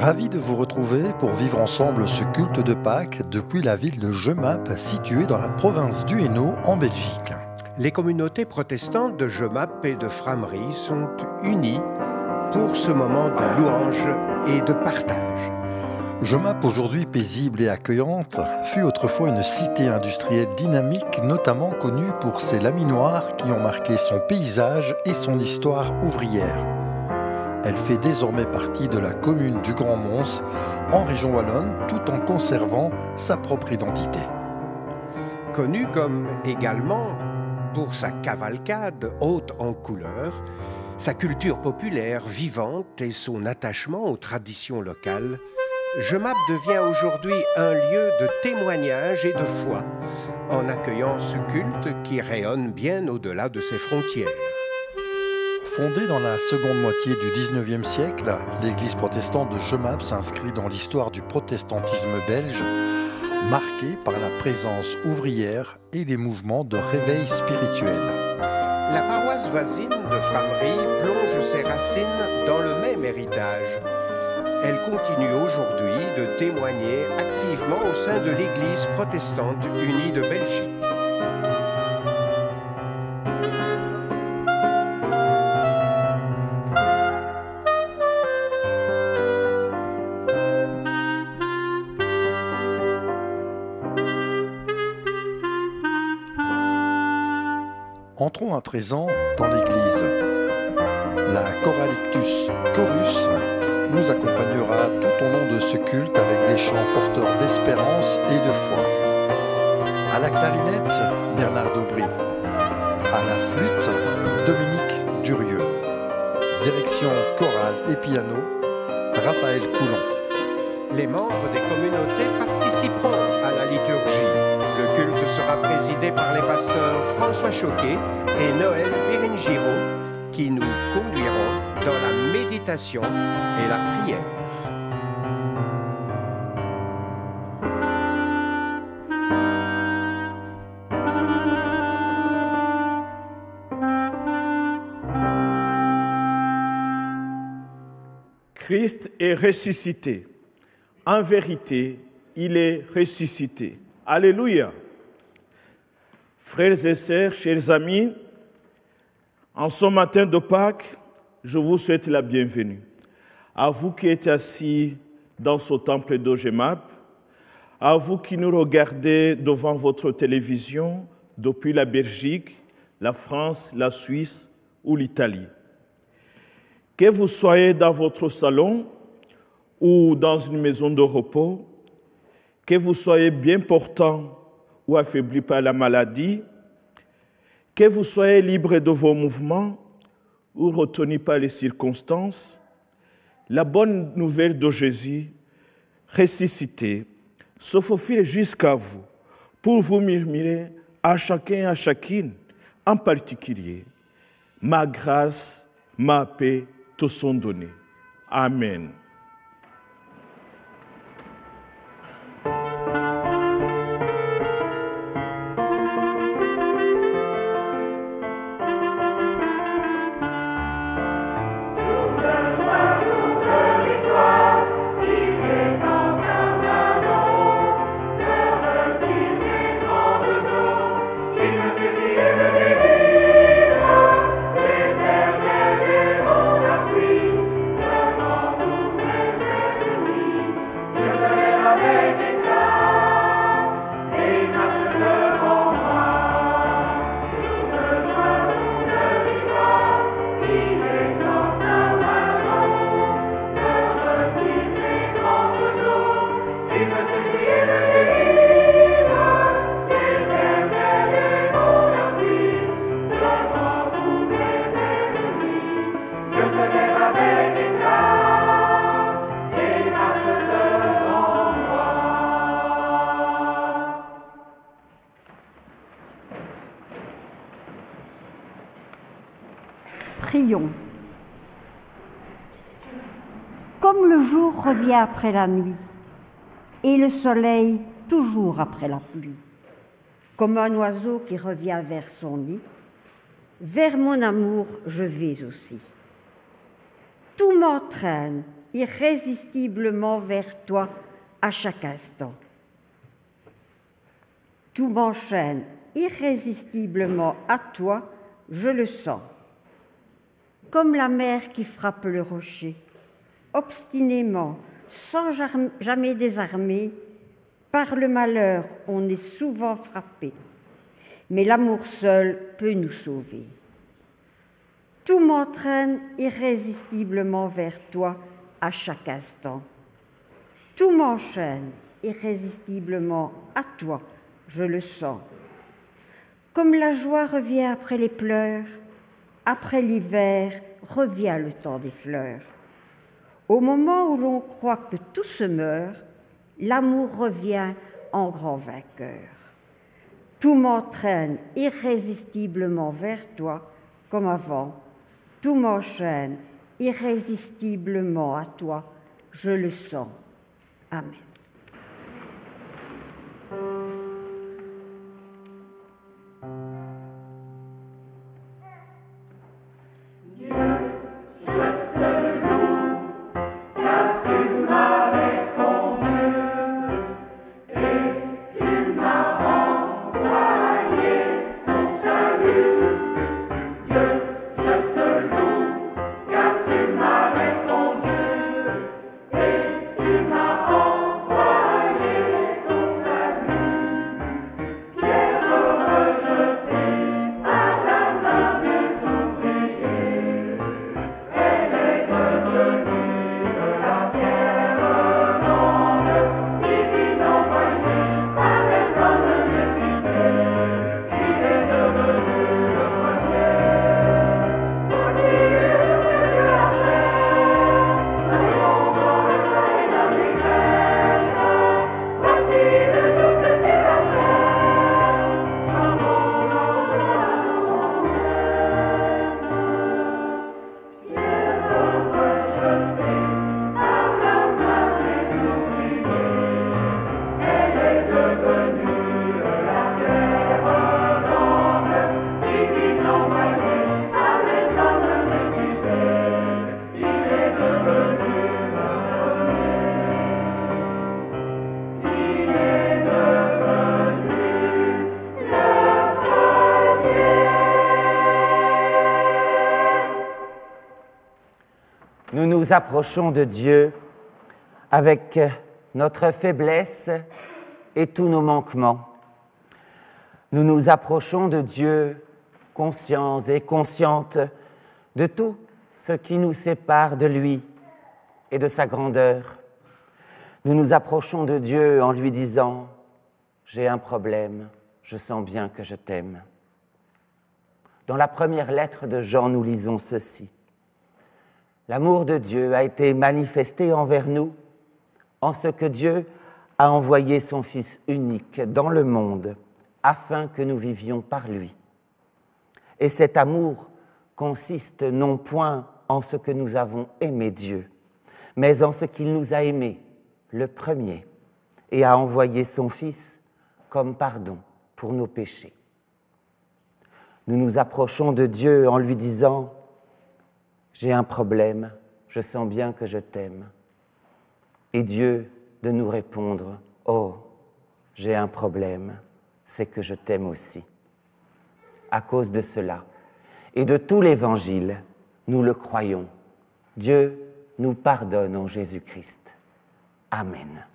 Ravi de vous retrouver pour vivre ensemble ce culte de Pâques depuis la ville de Jemappes, située dans la province du Hainaut, en Belgique. Les communautés protestantes de Jemappes et de Frameries sont unies pour ce moment de louange et de partage. Jemappes, aujourd'hui paisible et accueillante, fut autrefois une cité industrielle dynamique, notamment connue pour ses laminoirs qui ont marqué son paysage et son histoire ouvrière. Elle fait désormais partie de la commune du Grand Mons, en région wallonne, tout en conservant sa propre identité. Connue comme également pour sa cavalcade haute en couleurs, sa culture populaire vivante et son attachement aux traditions locales, Jemappes devient aujourd'hui un lieu de témoignage et de foi, en accueillant ce culte qui rayonne bien au-delà de ses frontières. Fondée dans la seconde moitié du XIXe siècle, l'église protestante de Jemappes s'inscrit dans l'histoire du protestantisme belge, marquée par la présence ouvrière et les mouvements de réveil spirituel. La paroisse voisine de Frameries plonge ses racines dans le même héritage. Elle continue aujourd'hui de témoigner activement au sein de l'Église protestante unie de Belgique. Entrons à présent dans l'église. La Chorale-Ictus Chorus nous accompagnera tout au long de ce culte avec des chants porteurs d'espérance et de foi. À la clarinette, Bernard Daubry. À la flûte, Dominique Durieux. Direction chorale et piano, Raphaël Coulon. Les membres des communautés participeront à la liturgie. Le culte sera présidé par les pasteurs François Choquet et Noël Béringiro, qui nous conduiront dans la méditation et la prière. Christ est ressuscité. En vérité, il est ressuscité. Alléluia. Frères et sœurs, chers amis, en ce matin de Pâques, je vous souhaite la bienvenue. À vous qui êtes assis dans ce temple de Jemappes, à vous qui nous regardez devant votre télévision depuis la Belgique, la France, la Suisse ou l'Italie. Que vous soyez dans votre salon ou dans une maison de repos, que vous soyez bien portant ou affaibli par la maladie, que vous soyez libre de vos mouvements ou retenu par les circonstances, la bonne nouvelle de Jésus, ressuscité, se faufile jusqu'à vous pour vous murmurer à chacun et à chacune, en particulier, ma grâce, ma paix te sont données. Amen. Prions. Comme le jour revient après la nuit, et le soleil toujours après la pluie, comme un oiseau qui revient vers son nid, vers mon amour je vais aussi. Tout m'entraîne irrésistiblement vers toi à chaque instant. Tout m'enchaîne irrésistiblement à toi, je le sens. Comme la mer qui frappe le rocher, obstinément, sans jamais désarmer, par le malheur on est souvent frappé, mais l'amour seul peut nous sauver. Tout m'entraîne irrésistiblement vers toi à chaque instant. Tout m'enchaîne irrésistiblement à toi, je le sens. Comme la joie revient après les pleurs, après l'hiver revient le temps des fleurs. Au moment où l'on croit que tout se meurt, l'amour revient en grand vainqueur. Tout m'entraîne irrésistiblement vers toi comme avant. Tout m'enchaîne irrésistiblement à toi, je le sens. Amen. Nous nous approchons de Dieu avec notre faiblesse et tous nos manquements. Nous nous approchons de Dieu conscients et conscientes de tout ce qui nous sépare de lui et de sa grandeur. Nous nous approchons de Dieu en lui disant « J'ai un problème, je sens bien que je t'aime ». Dans la première lettre de Jean, nous lisons ceci. L'amour de Dieu a été manifesté envers nous en ce que Dieu a envoyé son Fils unique dans le monde afin que nous vivions par lui. Et cet amour consiste non point en ce que nous avons aimé Dieu, mais en ce qu'il nous a aimés, le premier, et a envoyé son Fils comme pardon pour nos péchés. Nous nous approchons de Dieu en lui disant « J'ai un problème, je sens bien que je t'aime ». Et Dieu de nous répondre « Oh, j'ai un problème, c'est que je t'aime aussi ». À cause de cela et de tout l'Évangile, nous le croyons. Dieu nous pardonne en Jésus-Christ. Amen.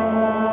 Oh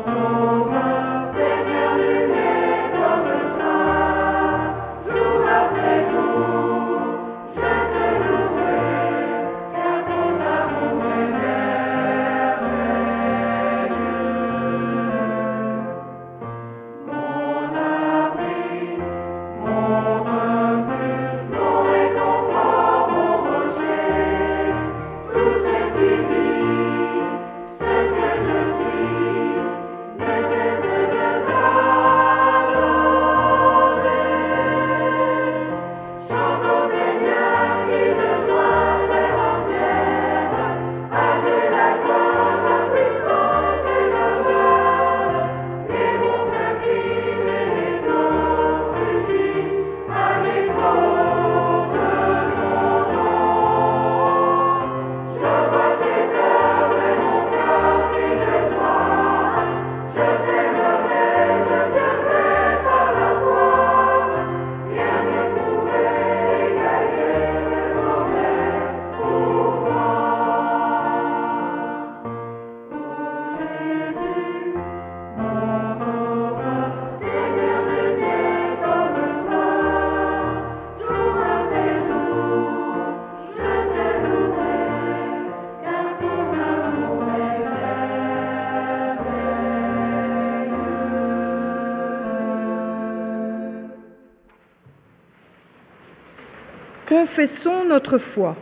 Confessons notre foi.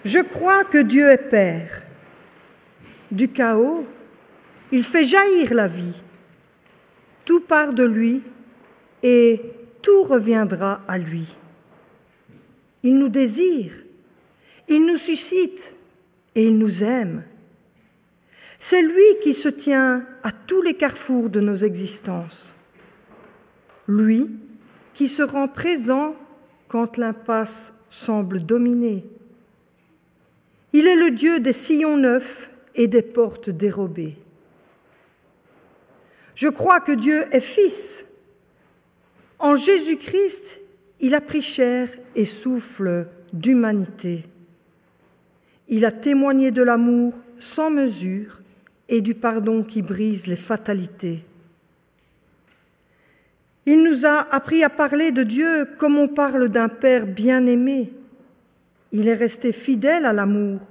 Je crois que Dieu est Père. Du chaos, il fait jaillir la vie. Tout part de lui et tout reviendra à lui. Il nous désire, il nous suscite et il nous aime. C'est lui qui se tient à tous les carrefours de nos existences. Lui qui se rend présent quand l'impasse semble dominer. Il est le Dieu des sillons neufs et des portes dérobées. Je crois que Dieu est Fils. En Jésus-Christ, il a pris chair et souffle d'humanité. Il a témoigné de l'amour sans mesure et du pardon qui brise les fatalités. Il nous a appris à parler de Dieu comme on parle d'un Père bien-aimé. Il est resté fidèle à l'amour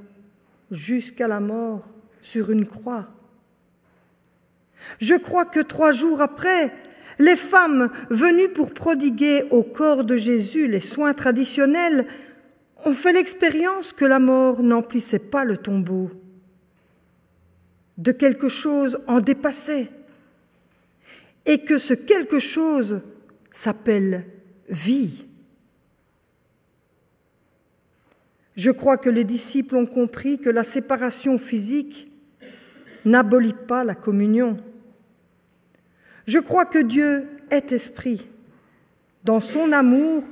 jusqu'à la mort sur une croix. Je crois que 3 jours après, les femmes venues pour prodiguer au corps de Jésus les soins traditionnels ont fait l'expérience que la mort n'emplissait pas le tombeau, de quelque chose en dépassait, et que ce quelque chose s'appelle vie. Je crois que les disciples ont compris que la séparation physique n'abolit pas la communion. Je crois que Dieu est esprit. Dans son amour,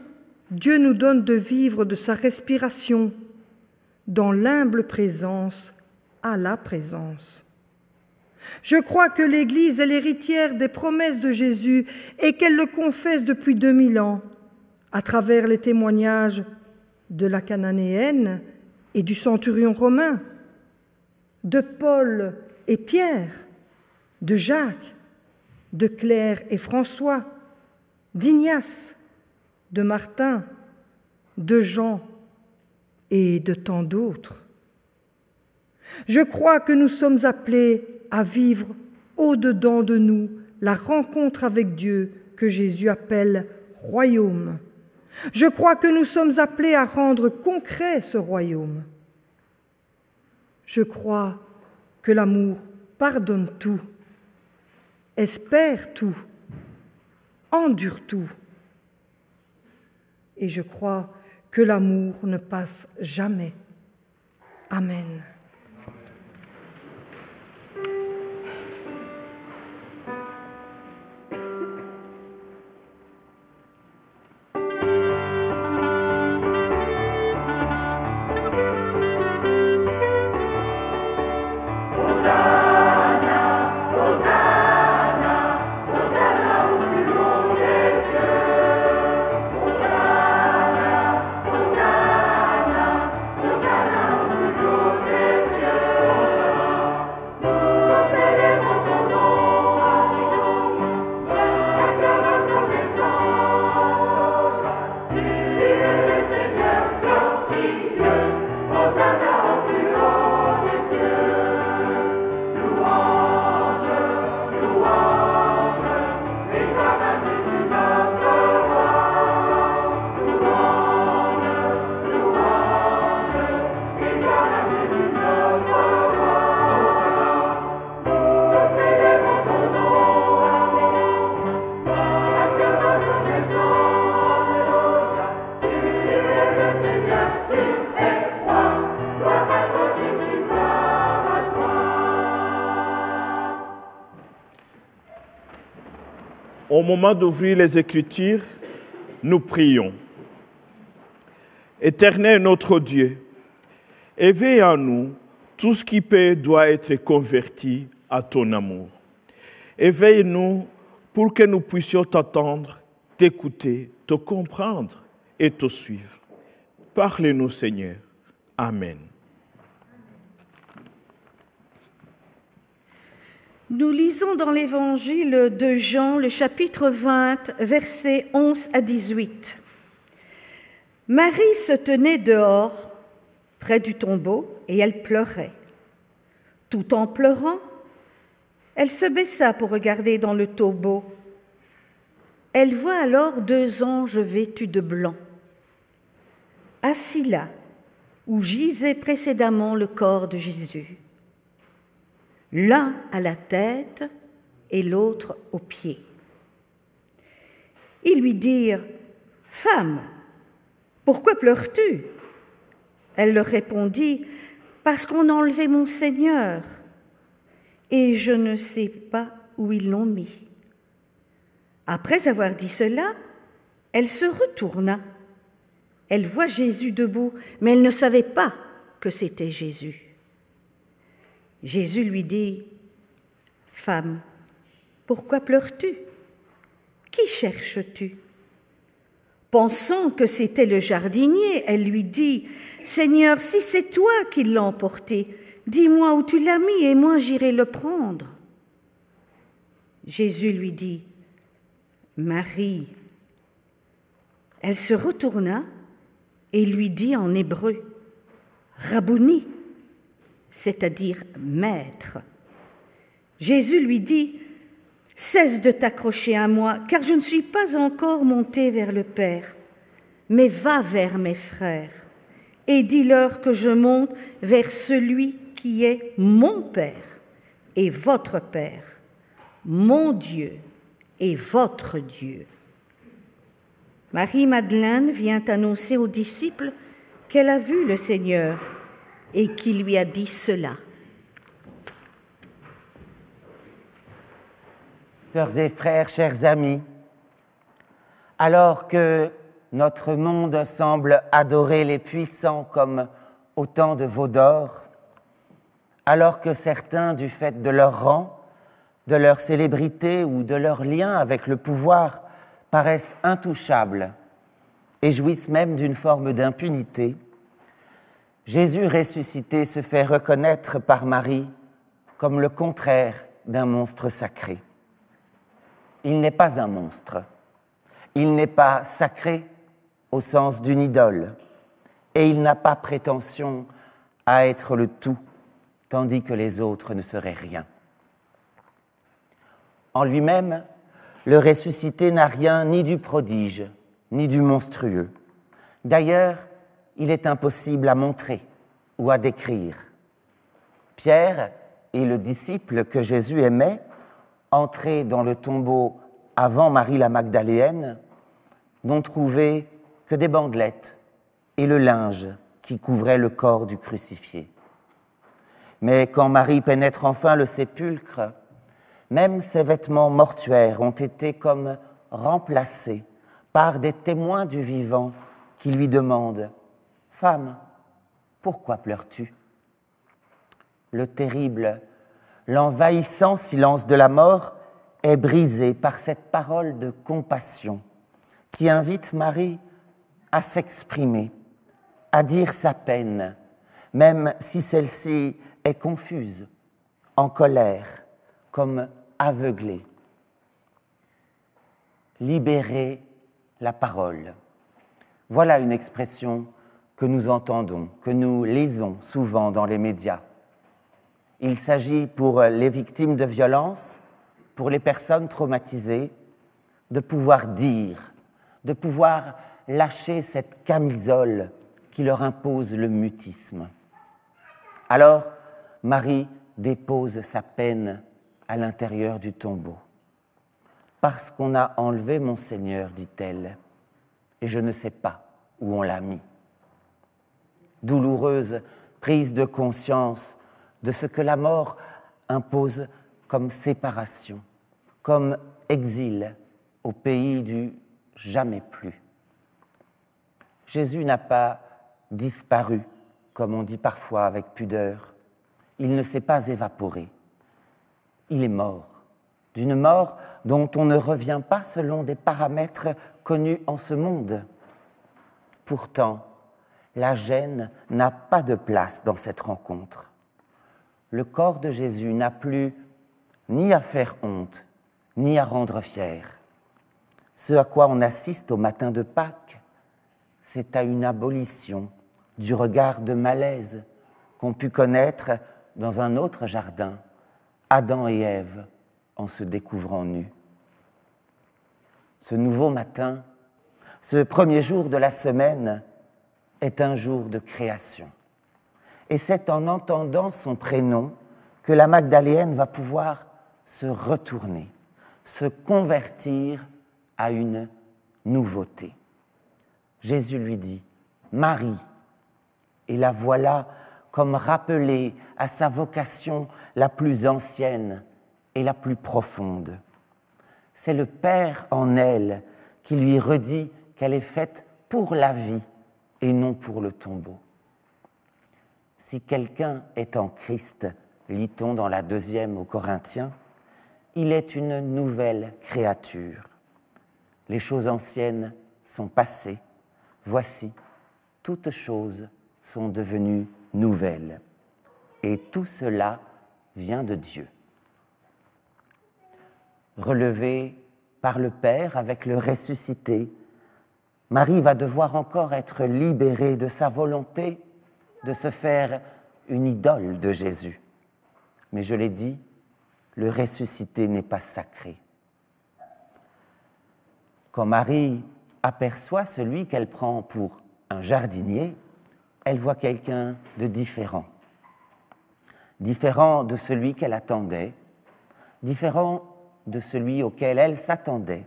Dieu nous donne de vivre de sa respiration, dans l'humble présence à la présence. Je crois que l'Église est l'héritière des promesses de Jésus et qu'elle le confesse depuis 2000 ans, à travers les témoignages de la Cananéenne et du centurion romain, de Paul et Pierre, de Jacques, de Claire et François, d'Ignace, de Martin, de Jean et de tant d'autres. Je crois que nous sommes appelés à vivre au-dedans de nous la rencontre avec Dieu que Jésus appelle royaume. Je crois que nous sommes appelés à rendre concret ce royaume. Je crois que l'amour pardonne tout, espère tout, endure tout. Et je crois que l'amour ne passe jamais. Amen. Au moment d'ouvrir les Écritures, nous prions. Éternel notre Dieu, éveille en nous tout ce qui peut doit être converti à ton amour. Éveille-nous pour que nous puissions t'attendre, t'écouter, te comprendre et te suivre. Parle-nous, Seigneur. Amen. Nous lisons dans l'Évangile de Jean, le chapitre 20, versets 11 à 18. Marie se tenait dehors, près du tombeau, et elle pleurait. Tout en pleurant, elle se baissa pour regarder dans le tombeau. Elle voit alors 2 anges vêtus de blanc, assis là où gisait précédemment le corps de Jésus, l'un à la tête et l'autre aux pieds. Ils lui dirent « Femme, pourquoi pleures-tu » Elle leur répondit « Parce qu'on a enlevé mon Seigneur, et je ne sais pas où ils l'ont mis. » Après avoir dit cela, elle se retourna. Elle voit Jésus debout, mais elle ne savait pas que c'était Jésus. Jésus lui dit « Femme, pourquoi pleures-tu? Qui cherches-tu » Pensant que c'était le jardinier, elle lui dit « Seigneur, si c'est toi qui l'as emporté, dis-moi où tu l'as mis et moi j'irai le prendre. » Jésus lui dit « Marie. » Elle se retourna et lui dit en hébreu « Rabouni », c'est-à-dire « maître ». Jésus lui dit « Cesse de t'accrocher à moi, car je ne suis pas encore monté vers le Père, mais va vers mes frères et dis-leur que je monte vers celui qui est mon Père et votre Père, mon Dieu et votre Dieu. » Marie-Madeleine vient annoncer aux disciples qu'elle a vu le Seigneur et qu'il lui a dit cela. Sœurs et frères, chers amis, alors que notre monde semble adorer les puissants comme autant de veaux d'or, alors que certains, du fait de leur rang, de leur célébrité ou de leur lien avec le pouvoir, paraissent intouchables et jouissent même d'une forme d'impunité, Jésus ressuscité se fait reconnaître par Marie comme le contraire d'un monstre sacré. Il n'est pas un monstre, il n'est pas sacré au sens d'une idole, et il n'a pas prétention à être le tout, tandis que les autres ne seraient rien. En lui-même, le ressuscité n'a rien ni du prodige, ni du monstrueux. D'ailleurs, il est impossible à montrer ou à décrire. Pierre et le disciple que Jésus aimait, entrés dans le tombeau avant Marie la Magdaléenne, n'ont trouvé que des bandelettes et le linge qui couvrait le corps du crucifié. Mais quand Marie pénètre enfin le sépulcre, même ses vêtements mortuaires ont été comme remplacés par des témoins du vivant qui lui demandent « Femme, pourquoi pleures-tu » Le terrible, l'envahissant silence de la mort est brisé par cette parole de compassion qui invite Marie à s'exprimer, à dire sa peine, même si celle-ci est confuse, en colère, comme aveuglée. Libérer la parole. Voilà une expression que nous entendons, que nous lisons souvent dans les médias. Il s'agit pour les victimes de violences, pour les personnes traumatisées, de pouvoir dire, de pouvoir lâcher cette camisole qui leur impose le mutisme. Alors, Marie dépose sa peine à l'intérieur du tombeau. « Parce qu'on a enlevé mon Seigneur, dit-elle, et je ne sais pas où on l'a mis. » Douloureuse prise de conscience de ce que la mort impose comme séparation, comme exil au pays du jamais plus. Jésus n'a pas disparu, comme on dit parfois avec pudeur. Il ne s'est pas évaporé. Il est mort, d'une mort dont on ne revient pas selon des paramètres connus en ce monde. Pourtant, la gêne n'a pas de place dans cette rencontre. Le corps de Jésus n'a plus ni à faire honte, ni à rendre fier. Ce à quoi on assiste au matin de Pâques, c'est à une abolition du regard de malaise qu'ont pu connaître dans un autre jardin Adam et Ève en se découvrant nus. Ce nouveau matin, ce premier jour de la semaine, est un jour de création. Et c'est en entendant son prénom que la Magdaléenne va pouvoir se retourner, se convertir à une nouveauté. Jésus lui dit « Marie », et la voilà comme rappelée à sa vocation la plus ancienne et la plus profonde. C'est le Père en elle qui lui redit qu'elle est faite pour la vie et non pour le tombeau. Si quelqu'un est en Christ, lit-on dans la 2e aux Corinthiens, il est une nouvelle créature. Les choses anciennes sont passées, voici, toutes choses sont devenues nouvelles. Et tout cela vient de Dieu. Relevée par le Père avec le ressuscité, Marie va devoir encore être libérée de sa volonté de se faire une idole de Jésus. Mais je l'ai dit, le ressuscité n'est pas sacré. Quand Marie aperçoit celui qu'elle prend pour un jardinier, elle voit quelqu'un de différent. Différent de celui qu'elle attendait, différent de celui auquel elle s'attendait.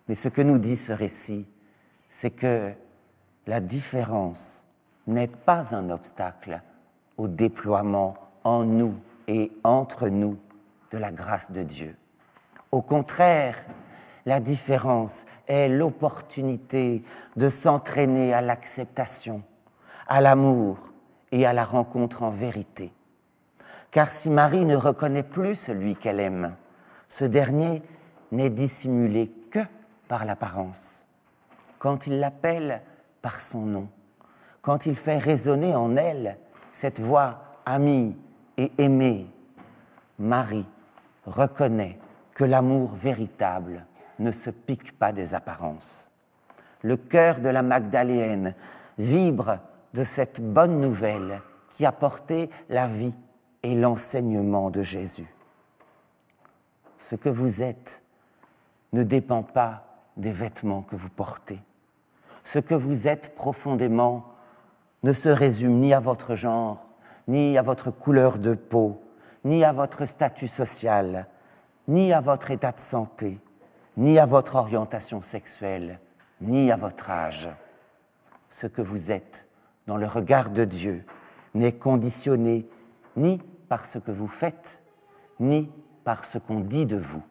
Mais ce que nous dit ce récit, c'est que la différence n'est pas un obstacle au déploiement en nous et entre nous de la grâce de Dieu. Au contraire, la différence est l'opportunité de s'entraîner à l'acceptation, à l'amour et à la rencontre en vérité. Car si Marie ne reconnaît plus celui qu'elle aime, ce dernier n'est dissimulé que par l'apparence. Quand il l'appelle par son nom, quand il fait résonner en elle cette voix amie et aimée, Marie reconnaît que l'amour véritable ne se pique pas des apparences. Le cœur de la Magdaléenne vibre de cette bonne nouvelle qui a porté la vie et l'enseignement de Jésus. Ce que vous êtes ne dépend pas des vêtements que vous portez. Ce que vous êtes profondément ne se résume ni à votre genre, ni à votre couleur de peau, ni à votre statut social, ni à votre état de santé, ni à votre orientation sexuelle, ni à votre âge. Ce que vous êtes dans le regard de Dieu n'est conditionné ni par ce que vous faites, ni par ce qu'on dit de vous.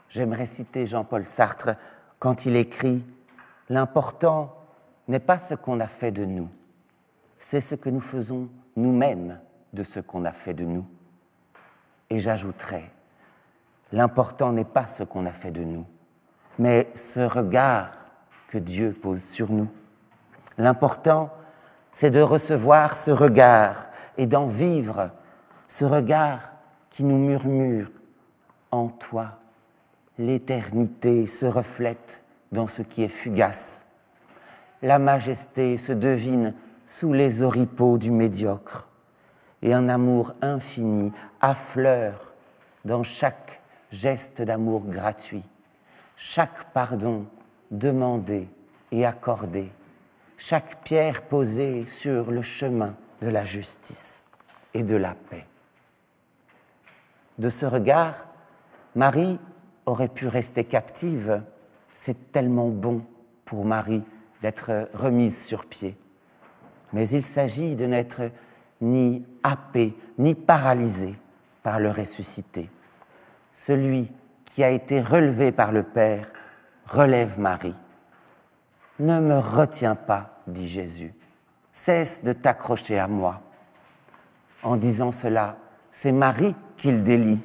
J'aimerais citer Jean-Paul Sartre quand il écrit « L'important n'est pas ce qu'on a fait de nous, c'est ce que nous faisons nous-mêmes de ce qu'on a fait de nous. » Et j'ajouterais « L'important n'est pas ce qu'on a fait de nous, mais ce regard que Dieu pose sur nous. L'important, c'est de recevoir ce regard et d'en vivre, ce regard qui nous murmure « En toi, l'éternité se reflète dans ce qui est fugace. La majesté se devine sous les oripeaux du médiocre, et un amour infini affleure dans chaque geste d'amour gratuit, chaque pardon demandé et accordé, chaque pierre posée sur le chemin de la justice et de la paix. » De ce regard, Marie aurait pu rester captive. C'est tellement bon pour Marie d'être remise sur pied. Mais il s'agit de n'être ni happé, ni paralysé par le ressuscité. Celui qui a été relevé par le Père relève Marie. « Ne me retiens pas, dit Jésus, cesse de t'accrocher à moi. » En disant cela, c'est Marie qu'il délie.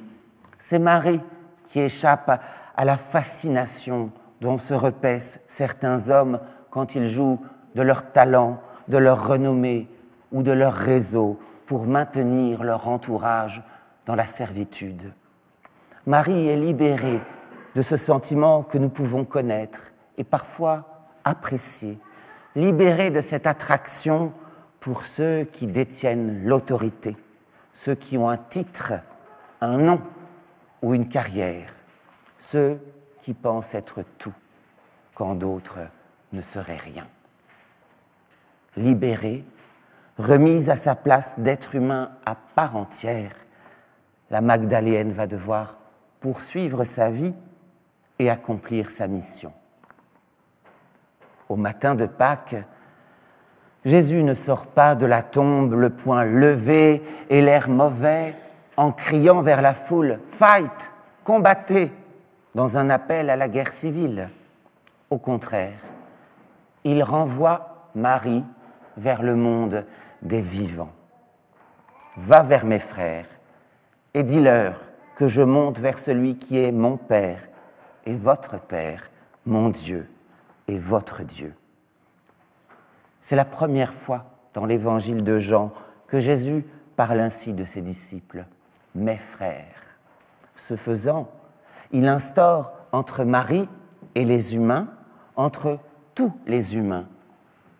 C'est Marie qui échappe à la fascination dont se repaissent certains hommes quand ils jouent de leur talent, de leur renommée ou de leur réseau pour maintenir leur entourage dans la servitude. Marie est libérée de ce sentiment que nous pouvons connaître et parfois apprécier, libérée de cette attraction pour ceux qui détiennent l'autorité, ceux qui ont un titre, un nom ou une carrière, ceux qui pense être tout, quand d'autres ne seraient rien. Libérée, remise à sa place d'être humain à part entière, la Magdaléenne va devoir poursuivre sa vie et accomplir sa mission. Au matin de Pâques, Jésus ne sort pas de la tombe le poing levé et l'air mauvais en criant vers la foule « Fight ! Combattez !» dans un appel à la guerre civile. Au contraire, il renvoie Marie vers le monde des vivants. « Va vers mes frères et dis-leur que je monte vers celui qui est mon Père et votre Père, mon Dieu et votre Dieu. » C'est la première fois dans l'évangile de Jean que Jésus parle ainsi de ses disciples, « mes frères ». Ce faisant, il instaure entre Marie et les humains, entre tous les humains,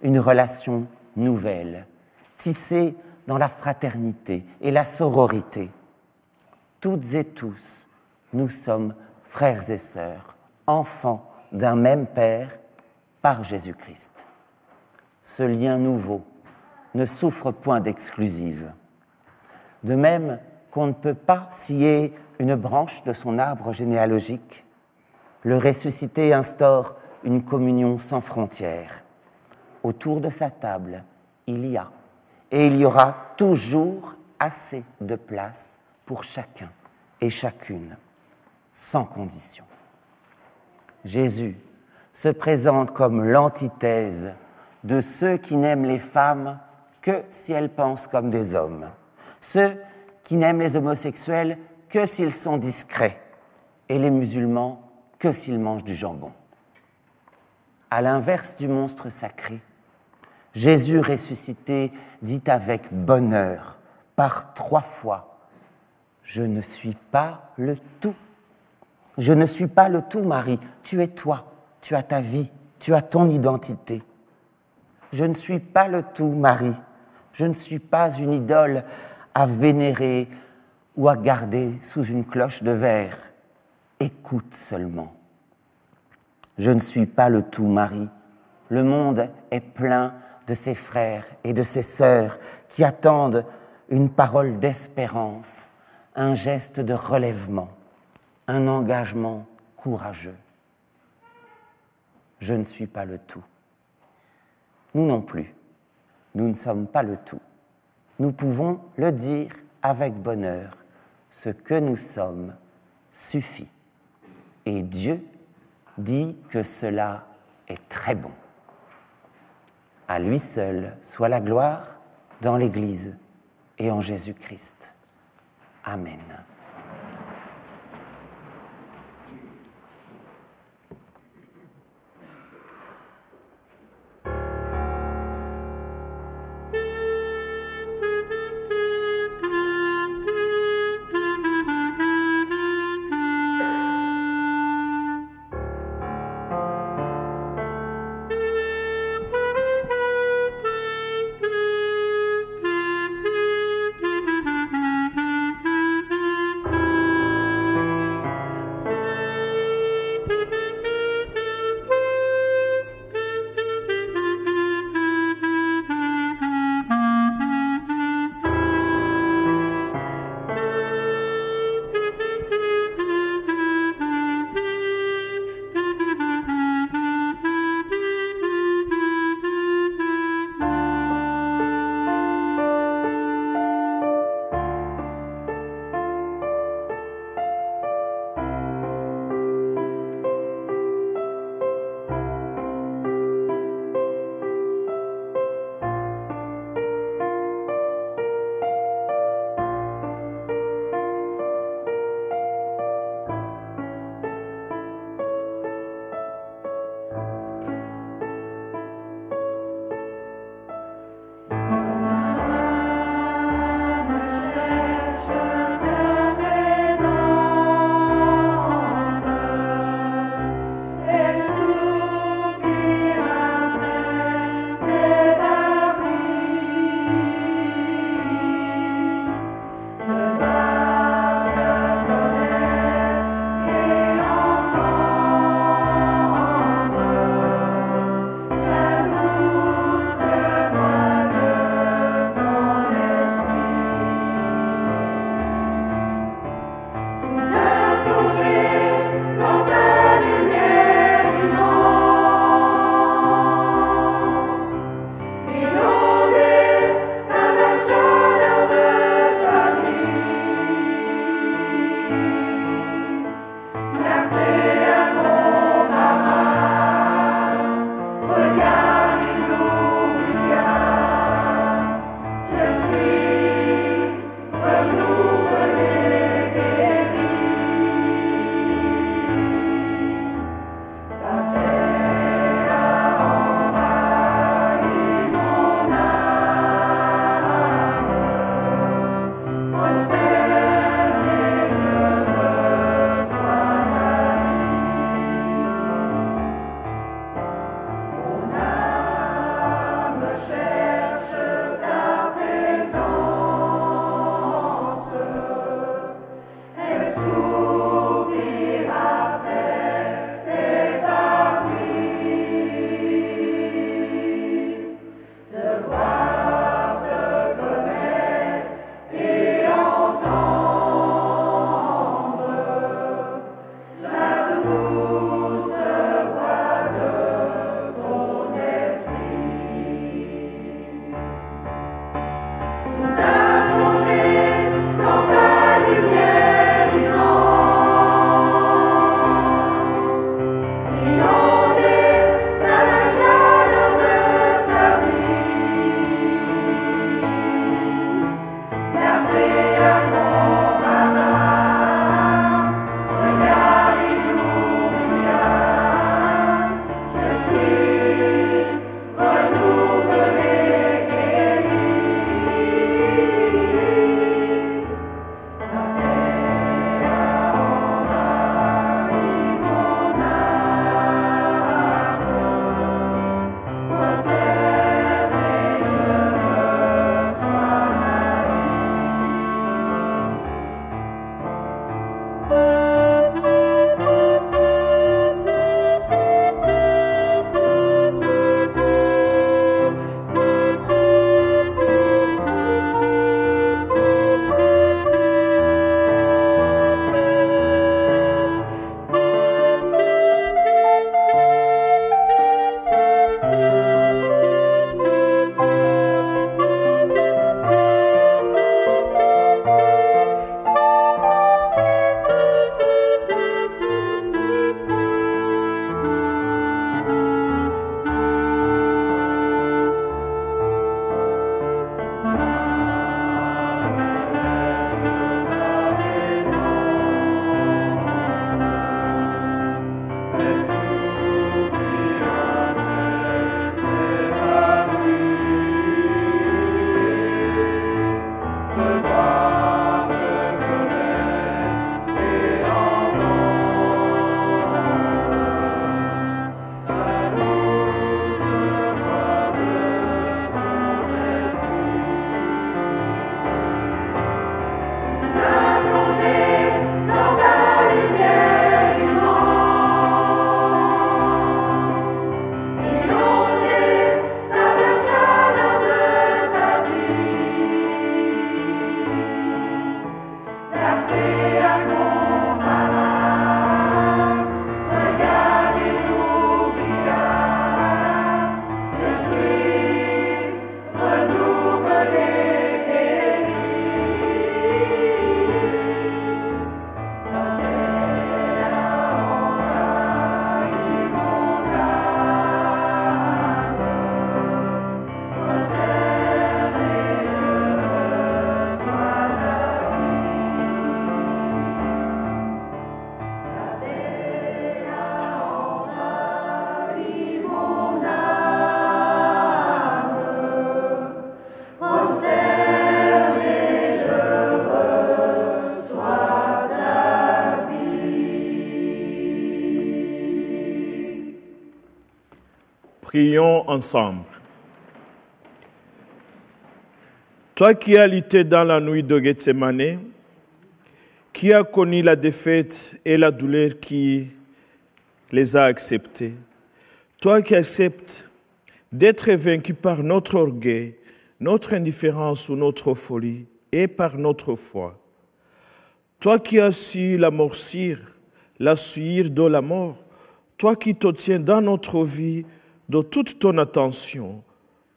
une relation nouvelle, tissée dans la fraternité et la sororité. Toutes et tous, nous sommes frères et sœurs, enfants d'un même Père par Jésus-Christ. Ce lien nouveau ne souffre point d'exclusive. De même qu'on ne peut pas scier une branche de son arbre généalogique, le ressuscité instaure une communion sans frontières. Autour de sa table, il y a et il y aura toujours assez de place pour chacun et chacune, sans condition. Jésus se présente comme l'antithèse de ceux qui n'aiment les femmes que si elles pensent comme des hommes, ceux qui n'aiment les homosexuels que s'ils sont discrets, et les musulmans que s'ils mangent du jambon. À l'inverse du monstre sacré, Jésus ressuscité dit avec bonheur, par 3 fois, « Je ne suis pas le tout. Je ne suis pas le tout, Marie. Tu es toi, tu as ta vie, tu as ton identité. Je ne suis pas le tout, Marie. Je ne suis pas une idole à vénérer ou à garder sous une cloche de verre. Écoute seulement. Je ne suis pas le tout, Marie. Le monde est plein de ses frères et de ses sœurs qui attendent une parole d'espérance, un geste de relèvement, un engagement courageux. Je ne suis pas le tout. Nous non plus, nous ne sommes pas le tout. Nous pouvons le dire avec bonheur, ce que nous sommes suffit. Et Dieu dit que cela est très bon. À lui seul soit la gloire dans l'Église et en Jésus-Christ. Amen. Prions ensemble. Toi qui as lutté dans la nuit de Gethsemane, qui as connu la défaite et la douleur qui les a acceptées, toi qui acceptes d'être vaincu par notre orgueil, notre indifférence ou notre folie et par notre foi, toi qui as su l'amorcir, la suivre de la mort, toi qui te tiens dans notre vie de toute ton attention,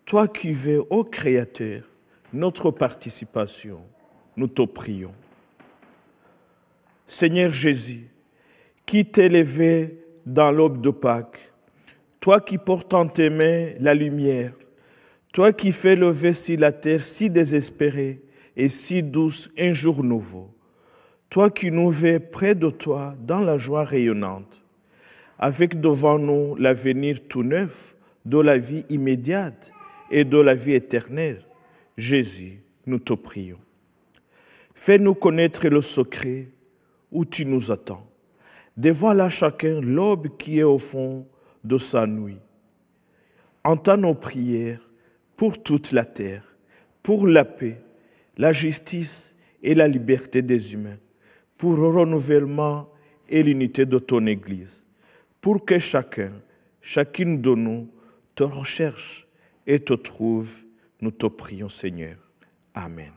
toi qui veux au Créateur notre participation, nous te prions. Seigneur Jésus, qui t'es levé dans l'aube de Pâques, toi qui portes en tes mains la lumière, toi qui fais lever sur la terre si désespérée et si douce un jour nouveau, toi qui nous veux près de toi dans la joie rayonnante, avec devant nous l'avenir tout neuf de la vie immédiate et de la vie éternelle, Jésus, nous te prions. Fais-nous connaître le secret où tu nous attends. Dévoile à chacun l'aube qui est au fond de sa nuit. Entends nos prières pour toute la terre, pour la paix, la justice et la liberté des humains, pour le renouvellement et l'unité de ton Église, pour que chacune de nous te recherche et te trouve. Nous te prions, Seigneur. Amen.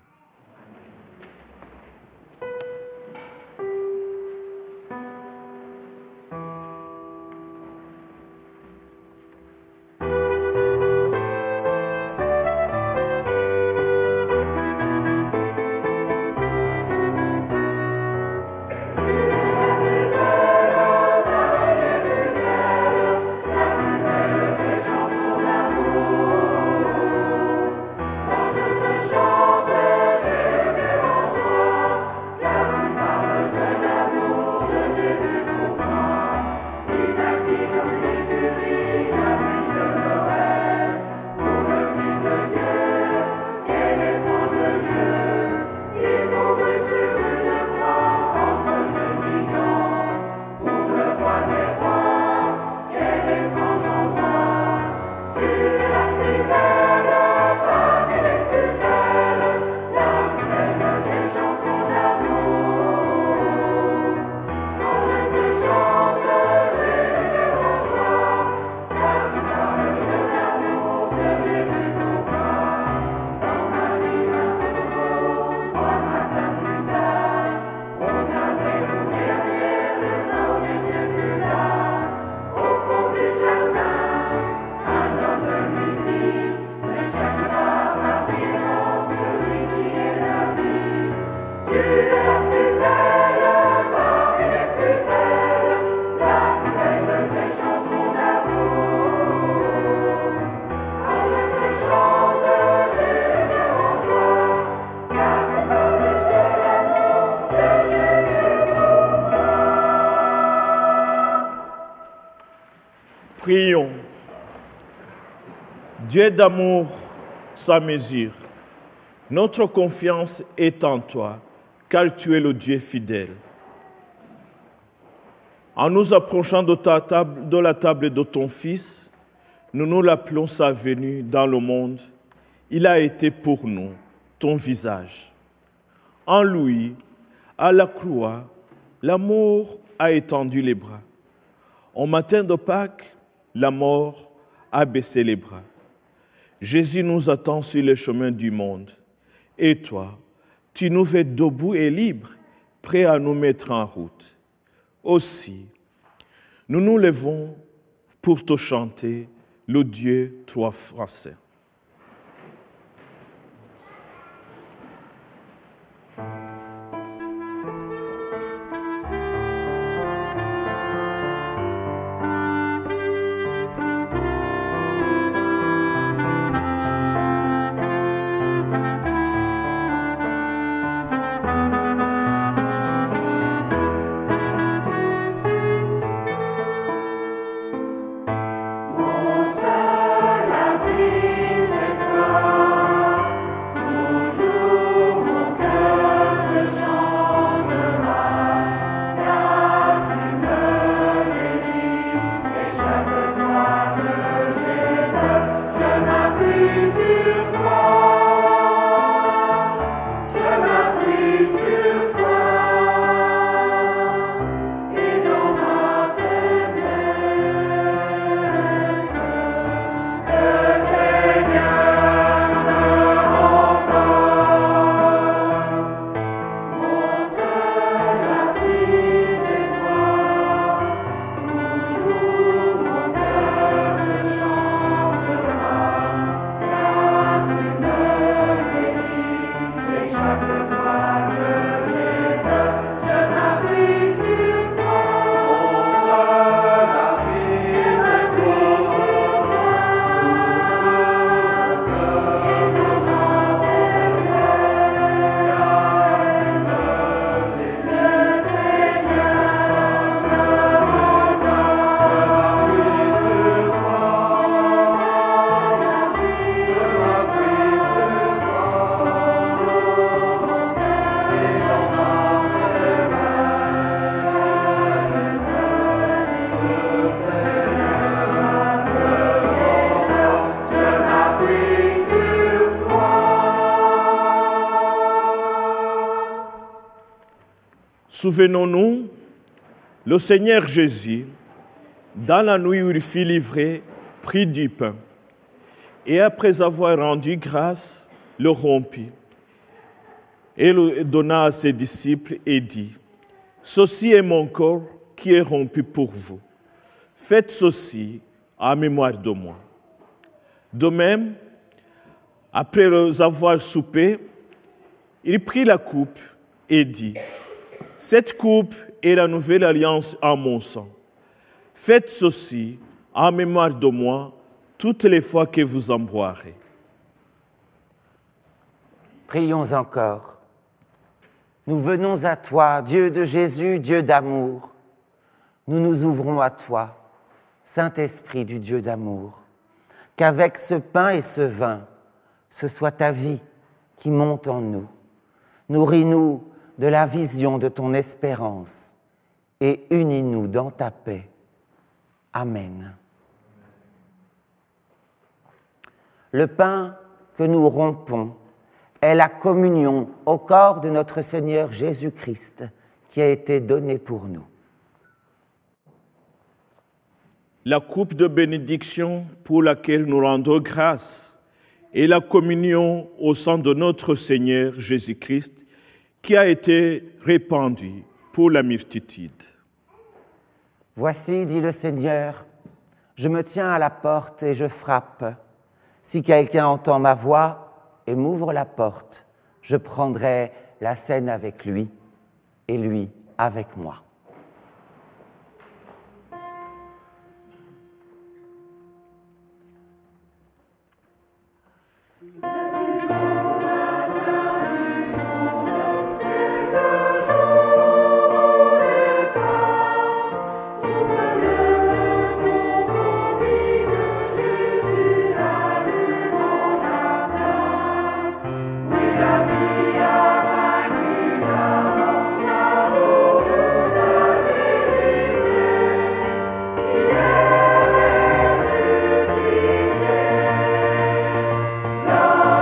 Prions. Dieu d'amour sans mesure, notre confiance est en toi, car tu es le Dieu fidèle. En nous approchant de la table de ton Fils, nous nous l'appelons sa venue dans le monde. Il a été pour nous ton visage. En lui, à la croix, l'amour a étendu les bras. Au matin de Pâques, la mort a baissé les bras. Jésus nous attend sur le chemin du monde. Et toi, tu nous fais debout et libres, prêts à nous mettre en route. Aussi, nous nous levons pour te chanter le Dieu trois fois saint. Mon seul abri. Souvenons-nous, le Seigneur Jésus, dans la nuit où il fut livré, prit du pain et après avoir rendu grâce, le rompit et le donna à ses disciples et dit, « Ceci est mon corps qui est rompu pour vous. Faites ceci en mémoire de moi. » De même, après avoir soupé, il prit la coupe et dit, « Cette coupe est la nouvelle alliance en mon sang. Faites ceci en mémoire de moi toutes les fois que vous en boirez. » Prions encore. Nous venons à toi, Dieu de Jésus, Dieu d'amour. Nous nous ouvrons à toi, Saint-Esprit du Dieu d'amour. Qu'avec ce pain et ce vin, ce soit ta vie qui monte en nous. Nourris-nous de la vision de ton espérance et unis-nous dans ta paix. Amen. Le pain que nous rompons est la communion au corps de notre Seigneur Jésus-Christ qui a été donné pour nous. La coupe de bénédiction pour laquelle nous rendons grâce est la communion au sang de notre Seigneur Jésus-Christ qui a été répandue pour la multitude. Voici, dit le Seigneur, je me tiens à la porte et je frappe. Si quelqu'un entend ma voix et m'ouvre la porte, je prendrai la scène avec lui et lui avec moi. Lord.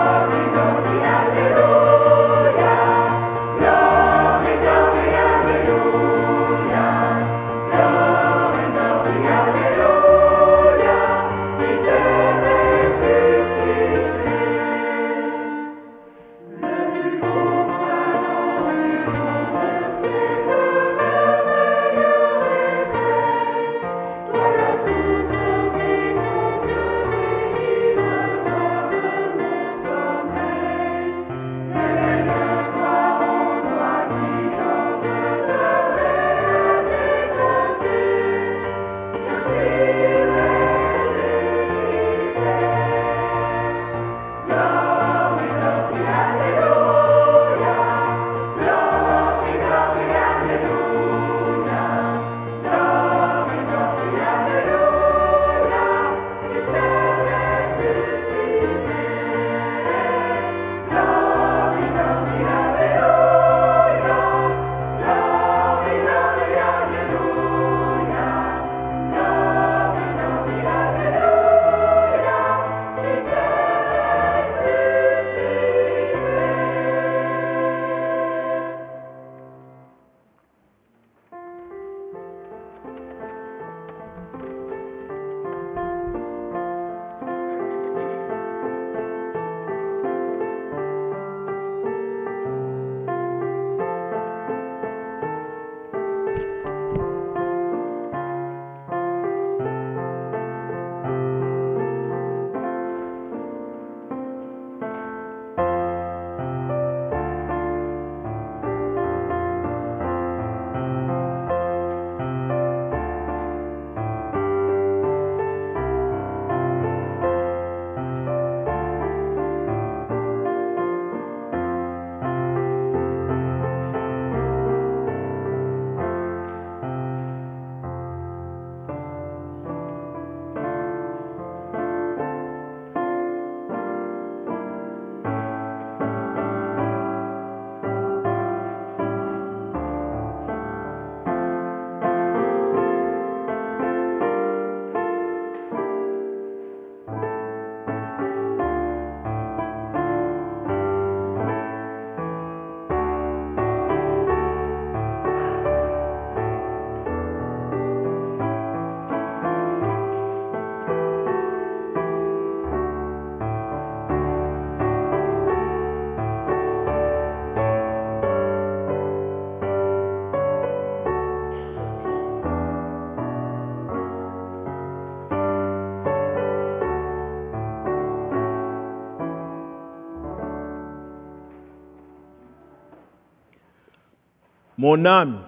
Mon âme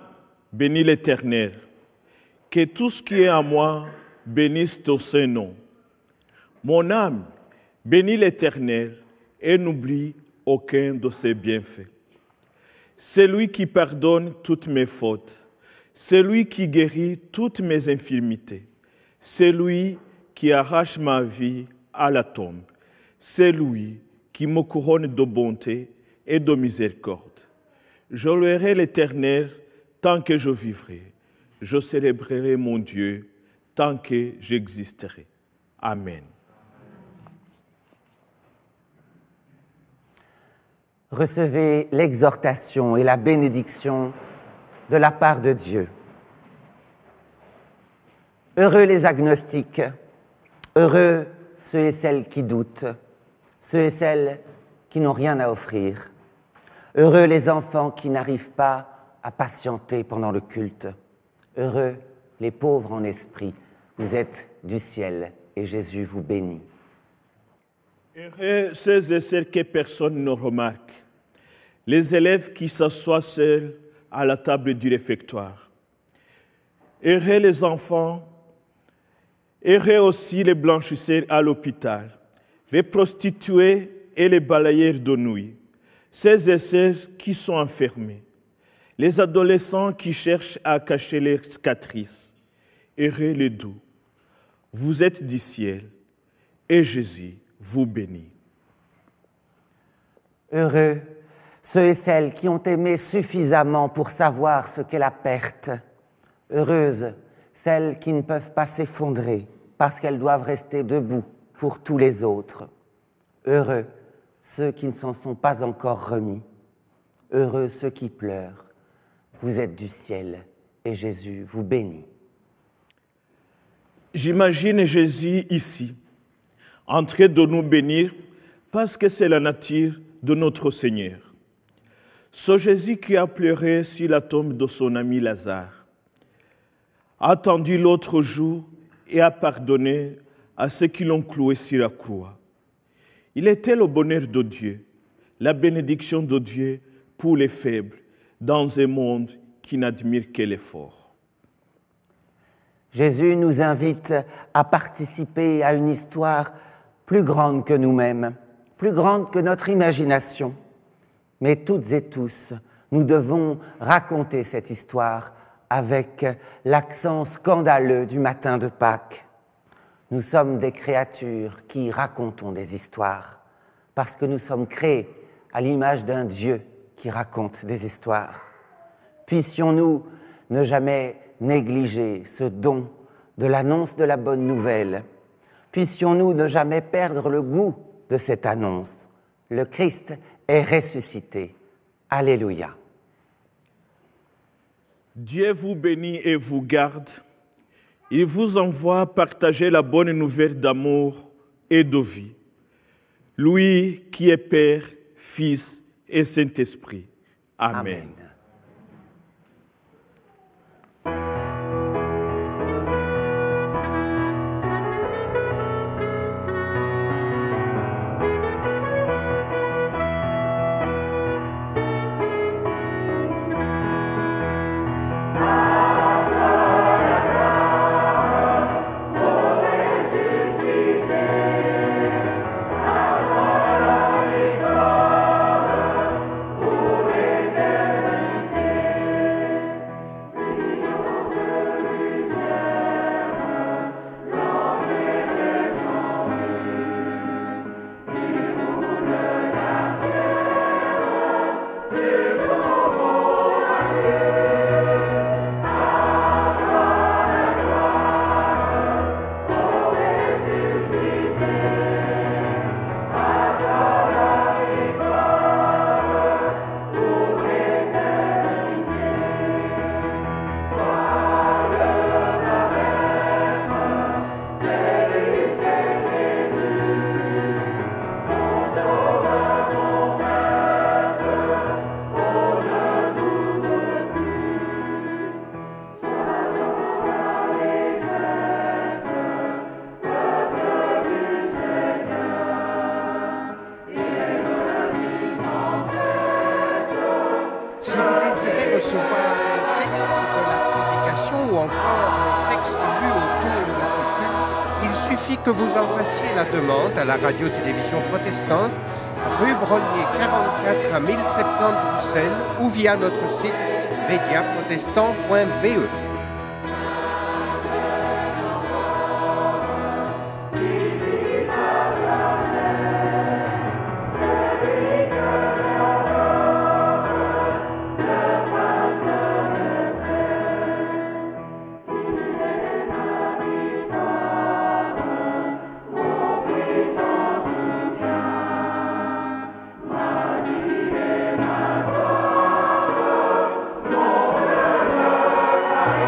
bénit l'Éternel. Que tout ce qui est à moi bénisse ton Saint-Nom. Mon âme bénit l'Éternel et n'oublie aucun de ses bienfaits. C'est lui qui pardonne toutes mes fautes. C'est lui qui guérit toutes mes infirmités. C'est lui qui arrache ma vie à la tombe. C'est lui qui me couronne de bonté et de miséricorde. Je louerai l'Éternel tant que je vivrai. Je célébrerai mon Dieu tant que j'existerai. Amen. Recevez l'exhortation et la bénédiction de la part de Dieu. Heureux les agnostiques, heureux ceux et celles qui doutent, ceux et celles qui n'ont rien à offrir. Heureux les enfants qui n'arrivent pas à patienter pendant le culte. Heureux les pauvres en esprit, vous êtes du ciel et Jésus vous bénit. Heureux ceux et celles que personne ne remarque, les élèves qui s'assoient seuls à la table du réfectoire. Heureux les enfants, heureux aussi les blanchisseurs à l'hôpital, les prostituées et les balayeurs de nuit, ces et celles qui sont enfermés, les adolescents qui cherchent à cacher leurs cicatrices. Heureux les doux, vous êtes du ciel et Jésus vous bénit. Heureux ceux et celles qui ont aimé suffisamment pour savoir ce qu'est la perte. Heureuses celles qui ne peuvent pas s'effondrer parce qu'elles doivent rester debout pour tous les autres. Heureux ceux qui ne s'en sont pas encore remis. Heureux ceux qui pleurent. Vous êtes du ciel et Jésus vous bénit. J'imagine Jésus ici, en train de nous bénir parce que c'est la nature de notre Seigneur. Ce Jésus qui a pleuré sur la tombe de son ami Lazare, a attendu l'autre jour et a pardonné à ceux qui l'ont cloué sur la croix. Il était le bonheur de Dieu, la bénédiction de Dieu pour les faibles, dans un monde qui n'admire que les forts. Jésus nous invite à participer à une histoire plus grande que nous-mêmes, plus grande que notre imagination. Mais toutes et tous, nous devons raconter cette histoire avec l'accent scandaleux du matin de Pâques. Nous sommes des créatures qui racontons des histoires, parce que nous sommes créés à l'image d'un Dieu qui raconte des histoires. Puissions-nous ne jamais négliger ce don de l'annonce de la bonne nouvelle. Puissions-nous ne jamais perdre le goût de cette annonce. Le Christ est ressuscité. Alléluia. Dieu vous bénit et vous garde. Il vous envoie partager la bonne nouvelle d'amour et de vie. Lui qui est Père, Fils et Saint-Esprit. Amen. Amen. que vous en fassiez la demande à la radio-télévision protestante, rue Brognier 44 à 1070 Bruxelles ou via notre site mediaprotestant.be. Maria,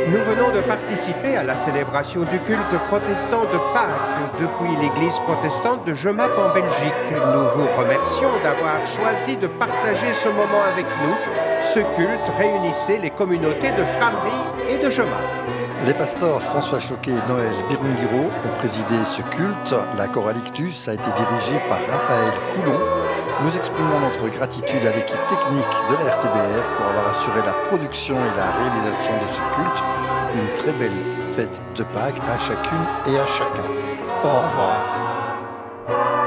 Nous venons de participer à la célébration du culte protestant de Pâques depuis l'église protestante de Jemappes en Belgique. Nous vous remercions d'avoir choisi de partager ce moment avec nous. Ce culte réunissait les communautés de Frameries et de Jemappes. Les pasteurs François Choquet et Noël Birungiro ont présidé ce culte. La Chorale-Ictus a été dirigée par Raphaël Coulon. Nous exprimons notre gratitude à l'équipe technique de la RTBF pour avoir assuré la production et la réalisation de ce culte. Une très belle fête de Pâques à chacune et à chacun. Au revoir.